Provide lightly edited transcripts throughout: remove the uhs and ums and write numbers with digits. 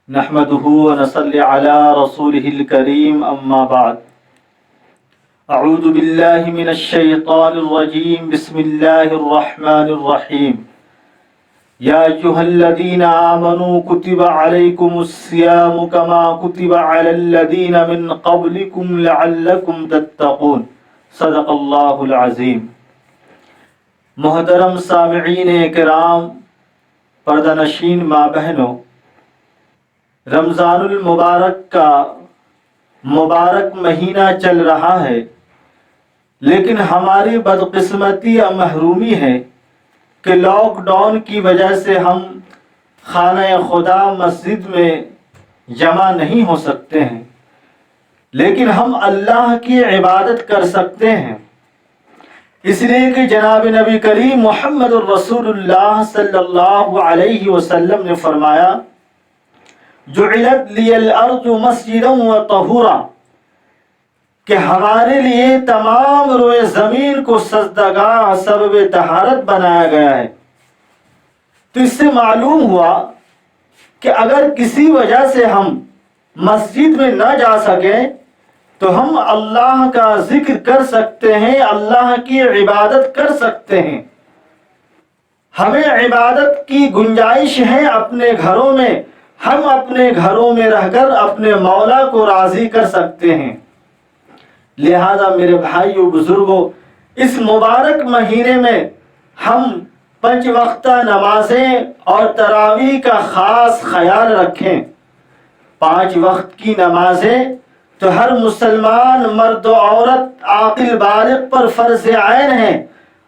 نحمده ونصلي على رسوله الكريم اما بعد اعوذ بالله من الشيطان الرجيم بسم الله الرحمن الرحيم يا ايها الذين آمنوا كتب عليكم الصيام كما كتب على الذين من قبلكم لعلكم تتقون صدق اللہ العظیم۔ محترم سامعین کرام، پردہ نشین ماں بہنوں، رمضان المبارک کا مبارک مہینہ چل رہا ہے، لیکن ہماری بدقسمتی یا محرومی ہے کہ لاک ڈاؤن کی وجہ سے ہم خانہ خدا مسجد میں جمع نہیں ہو سکتے ہیں، لیکن ہم اللہ کی عبادت کر سکتے ہیں، اس لیے کہ جناب نبی کریم محمد الرسول اللہ صلی اللہ علیہ وسلم نے فرمایا جعلت لی الارض مسجدا وطہورا، کہ ہمارے لیے تمام روئے زمین کو سجدگاہ سبب طہارت بنایا گیا ہے۔ تو اس سے معلوم ہوا کہ اگر کسی وجہ سے ہم مسجد میں نہ جا سکیں تو ہم اللہ کا ذکر کر سکتے ہیں، اللہ کی عبادت کر سکتے ہیں۔ ہمیں عبادت کی گنجائش ہے اپنے گھروں میں، ہم اپنے گھروں میں رہ کر اپنے مولا کو راضی کر سکتے ہیں۔ لہذا میرے بھائیو بزرگوں، اس مبارک مہینے میں ہم 5 وقتہ نمازیں اور تراویح کا خاص خیال رکھیں۔ 5 وقت کی نمازیں تو ہر مسلمان مرد و عورت عاقل بالغ پر فرض عین ہیں،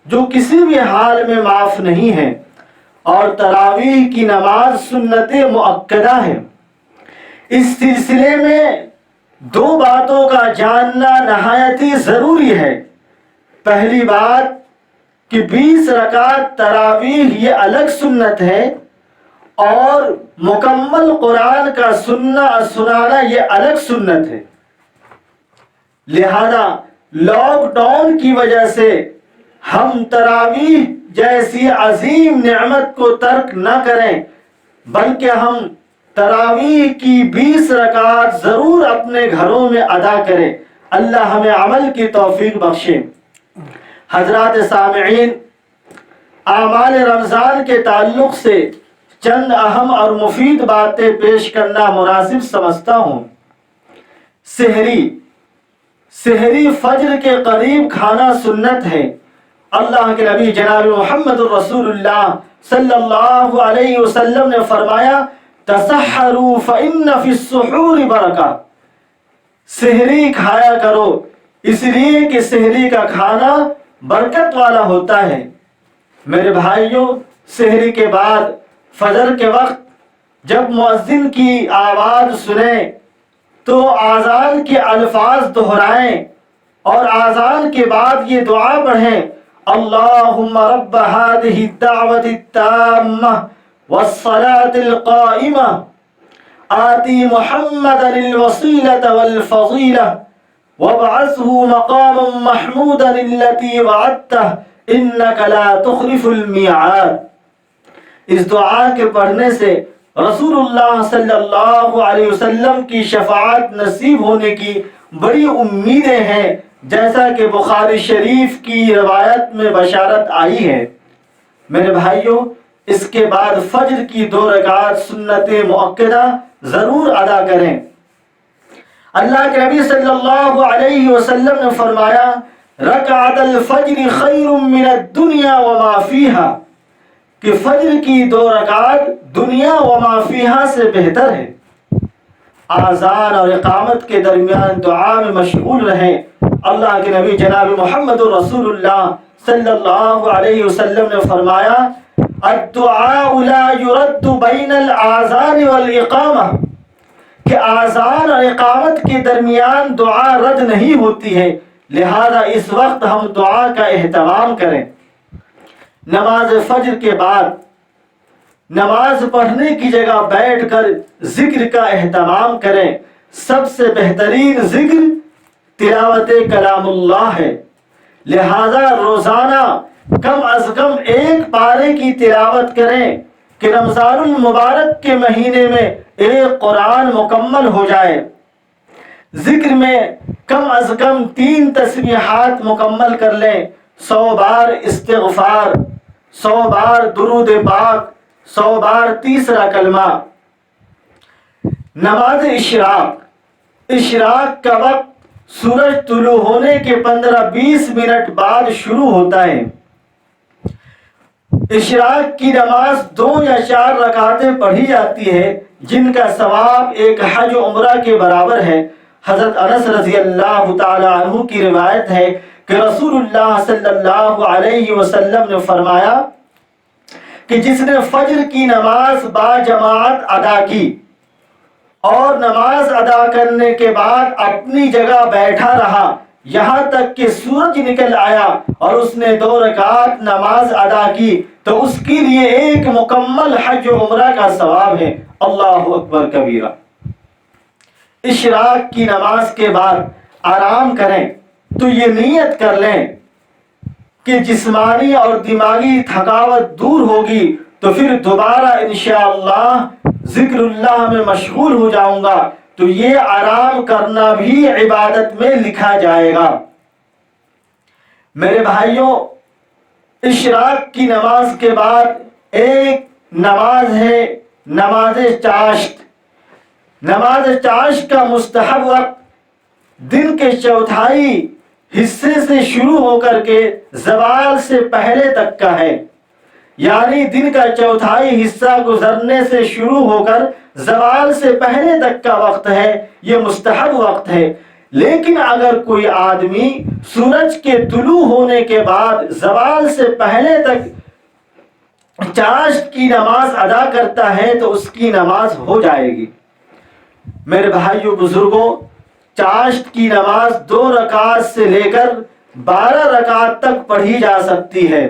جو کسی بھی حال میں معاف نہیں ہے، اور تراویح کی نماز سنت مؤکدہ ہے۔ اس سلسلے میں 2 باتوں کا جاننا نہایت ہی ضروری ہے۔ پہلی بات کہ 20 رکعت تراویح یہ الگ سنت ہے، اور مکمل قرآن کا سنانا یہ الگ سنت ہے۔ لہذا لاک ڈاؤن کی وجہ سے ہم تراویح جیسی عظیم نعمت کو ترک نہ کریں، بلکہ ہم تراویح کی 20 رکعات ضرور اپنے گھروں میں ادا کریں۔ اللہ ہمیں عمل کی توفیق بخشے۔ حضرات سامعین، اعمال رمضان کے تعلق سے چند اہم اور مفید باتیں پیش کرنا مناسب سمجھتا ہوں۔ سحری فجر کے قریب کھانا سنت ہے۔ اللہ کے نبی جناب محمد الرسول اللہ صلی اللہ علیہ وسلم نے فرمایا تسحروا فإن فی السحور برکہ، سحری کھایا کرو اس لیے کہ سحری کا کھانا برکت والا ہوتا ہے۔ میرے بھائیوں، سحری کے بعد فجر کے وقت جب مؤذن کی آواز سنیں تو آذان کے الفاظ دہرائیں، اور آذان کے بعد یہ دعا پڑھیں اللہم رب هذه الدعوة التامة والصلاة القائمة آتی محمدا الوسیلة والفضیلة وابعثه مقاما محمودا الذی وعدته انك لا تخلف المیعاد۔ اس دعا کے پڑھنے سے رسول اللہ صلی اللہ علیہ وسلم کی شفاعت نصیب ہونے کی بڑی امیدیں ہیں، جیسا کہ بخاری شریف کی روایت میں بشارت آئی ہے۔ میرے بھائیوں، اس کے بعد فجر کی 2 رکعات سنت مؤکدہ ضرور ادا کریں۔ اللہ کے نبی صلی اللہ علیہ وسلم نے فرمایا رکعت الفجر خیر من الدنیا وما فیہا، کہ فجر کی 2 رکعات دنیا وما فیہا سے بہتر ہے۔ آذان اور اقامت کے درمیان دعا میں مشغول رہیں۔ اللہ کے نبی جناب محمد رسول اللہ صلی اللہ علیہ وسلم نے فرمایا الدعاء لا يرد بین الاذان والاقامہ، کہ آذان اور اقامت کے درمیان دعا رد نہیں ہوتی ہے، لہذا اس وقت ہم دعا کا اہتمام کریں۔ نماز فجر کے بعد نماز پڑھنے کی جگہ بیٹھ کر ذکر کا اہتمام کریں۔ سب سے بہترین ذکر تلاوت کلام اللہ ہے، لہذا روزانہ کم از کم ایک پارے کی تلاوت کریں کہ رمضان المبارک کے مہینے میں ایک قرآن مکمل ہو جائے۔ ذکر میں کم از کم 3 تسبیحات مکمل کر لیں، 100 بار استغفار، 100 بار درود پاک، 100 بار تیسرا کلمہ۔ نماز اشراق کا وقت سورج طلوع ہونے کے 15-20 منٹ بعد شروع ہوتا ہے۔ اشراق کی نماز 2 یا 4 رکعتیں پڑھی جاتی ہے، جن کا ثواب ایک حج و عمرہ کے برابر ہے۔ حضرت انس رضی اللہ تعالی عنہ کی روایت ہے کہ رسول اللہ صلی اللہ علیہ وسلم نے فرمایا کہ جس نے فجر کی نماز باجماعت ادا کی اور نماز ادا کرنے کے بعد اپنی جگہ بیٹھا رہا یہاں تک کہ سورج نکل آیا اور اس نے 2 رکعت نماز ادا کی تو اس کے لیے ایک مکمل حج و عمرہ کا ثواب ہے۔ اللہ اکبر کبیرہ۔ اشراق کی نماز کے بعد آرام کریں تو یہ نیت کر لیں کہ جسمانی اور دماغی تھکاوٹ دور ہوگی تو پھر دوبارہ انشاءاللہ ذکر اللہ میں مشغول ہو جاؤں گا، تو یہ آرام کرنا بھی عبادت میں لکھا جائے گا۔ میرے بھائیوں، اشراق کی نماز کے بعد ایک نماز ہے نماز چاشت۔ نماز چاشت کا مستحب وقت دن کے چوتھائی حصے سے شروع ہو کر کے زوال سے پہلے تک کا ہے، یعنی دن کا چوتھائی حصہ گزرنے سے شروع ہو کر زوال سے پہلے تک کا وقت ہے، یہ مستحب وقت ہے۔ لیکن اگر کوئی آدمی سورج کے طلوع ہونے کے بعد زوال سے پہلے تک چاشت کی نماز ادا کرتا ہے تو اس کی نماز ہو جائے گی۔ میرے بھائیوں بزرگوں، چاشت کی نماز 2 رکعت سے لے کر 12 رکعت تک پڑھی جا سکتی ہے۔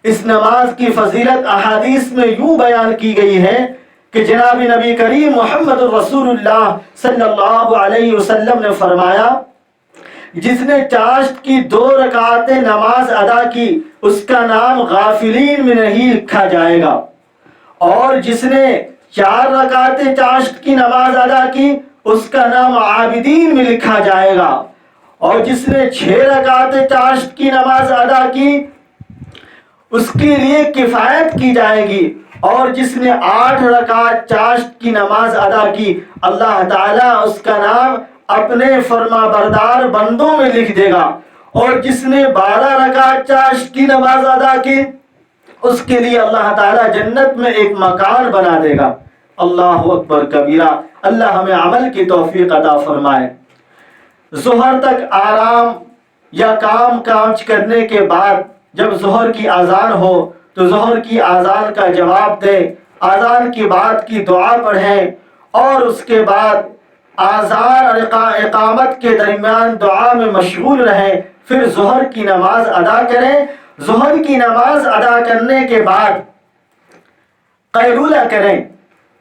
اس نماز کی فضیلت احادیث میں یوں بیان کی گئی ہے کہ جناب نبی کریم محمد رسول اللہ صلی اللہ علیہ وسلم نے فرمایا، جس نے چاشت کی 2 رکعتیں نماز ادا کی اس کا نام غافلین میں نہیں لکھا جائے گا، اور جس نے 4 رکعتیں چاشت کی نماز ادا کی اس کا نام عابدین میں لکھا جائے گا، اور جس نے 6 رکعتیں چاشت کی نماز ادا کی اس کے لیے کفایت کی جائے گی، اور جس نے 8 رکعت چاشت کی نماز ادا کی اللہ تعالیٰ اس کا نام اپنے فرما بردار بندوں میں لکھ دے گا، اور جس نے 12 رکعت چاشت کی نماز ادا کی اس کے لیے اللہ تعالیٰ جنت میں ایک مکان بنا دے گا۔ اللہ اکبر کبیرہ۔ اللہ ہمیں عمل کی توفیق عطا فرمائے۔ ظہر تک آرام یا کام کاج کرنے کے بعد جب ظہر کی اذان ہو تو ظہر کی اذان کا جواب دیں، اذان کی بعد کی دعا پڑھیں، اور اس کے بعد اذان اور اقامت کے درمیان دعا میں مشغول رہیں، پھر ظہر کی نماز ادا کریں۔ ظہر کی نماز ادا کرنے کے بعد قیلولہ کریں،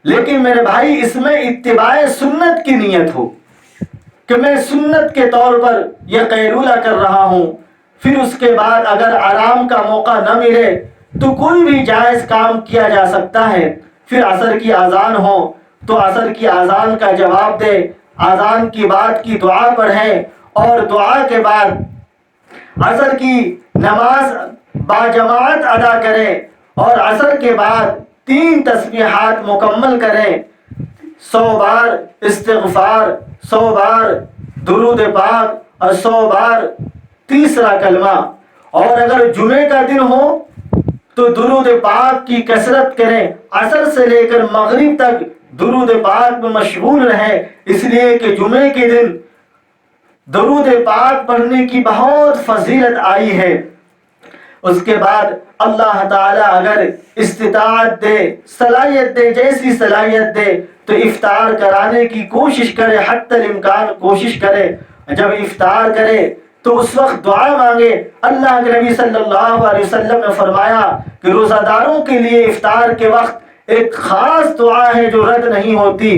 لیکن میرے بھائی اس میں اتباع سنت کی نیت ہو کہ میں سنت کے طور پر یہ قیلولہ کر رہا ہوں۔ پھر اس کے بعد اگر آرام کا موقع نہ ملے تو کوئی بھی جائز کام کیا جا سکتا ہے۔ پھر عصر کی اذان ہو تو عصر کی اذان کا جواب دے، اذان کی بعد کی دعا پڑھیں، اور دعا کے بعد عصر کی نماز باجماعت ادا کریں، اور عصر کے بعد 3 تسبیحات مکمل کریں، 100 بار استغفار، 100 بار درود پاک اور 100 بار تیسرا کلمہ۔ اور اگر جمعے کا دن ہو تو درود پاک کی کثرت کریں، عصر سے لے کر مغرب تک درود پاک میں مشغول رہیں، اس لیے کہ جمعے کے دن درود پاک پڑھنے کی بہت فضیلت آئی ہے۔ اس کے بعد اللہ تعالیٰ اگر استطاعت دے، صلاحیت دے، جیسی صلاحیت دے تو افطار کرانے کی کوشش کرے، حتی الامکان کوشش کرے۔ جب افطار کرے تو اس وقت دعا مانگے۔ اللہ کے نبی صلی اللہ علیہ وسلم نے فرمایا کہ روزہ داروں کے لیے افطار کے وقت ایک خاص دعا ہے جو رد نہیں ہوتی۔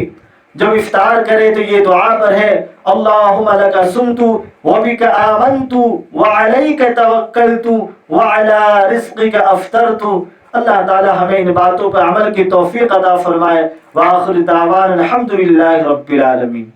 جب افطار کرے تو یہ دعا پڑھے، اللهم لك صمت وبك آمنت وعليك توكلت وعلى رزقك افطرت. اللہ تعالی ہمیں ان باتوں پر عمل کی توفیق عطا فرمائے. وآخر دعوانا الحمد للہ رب العالمین.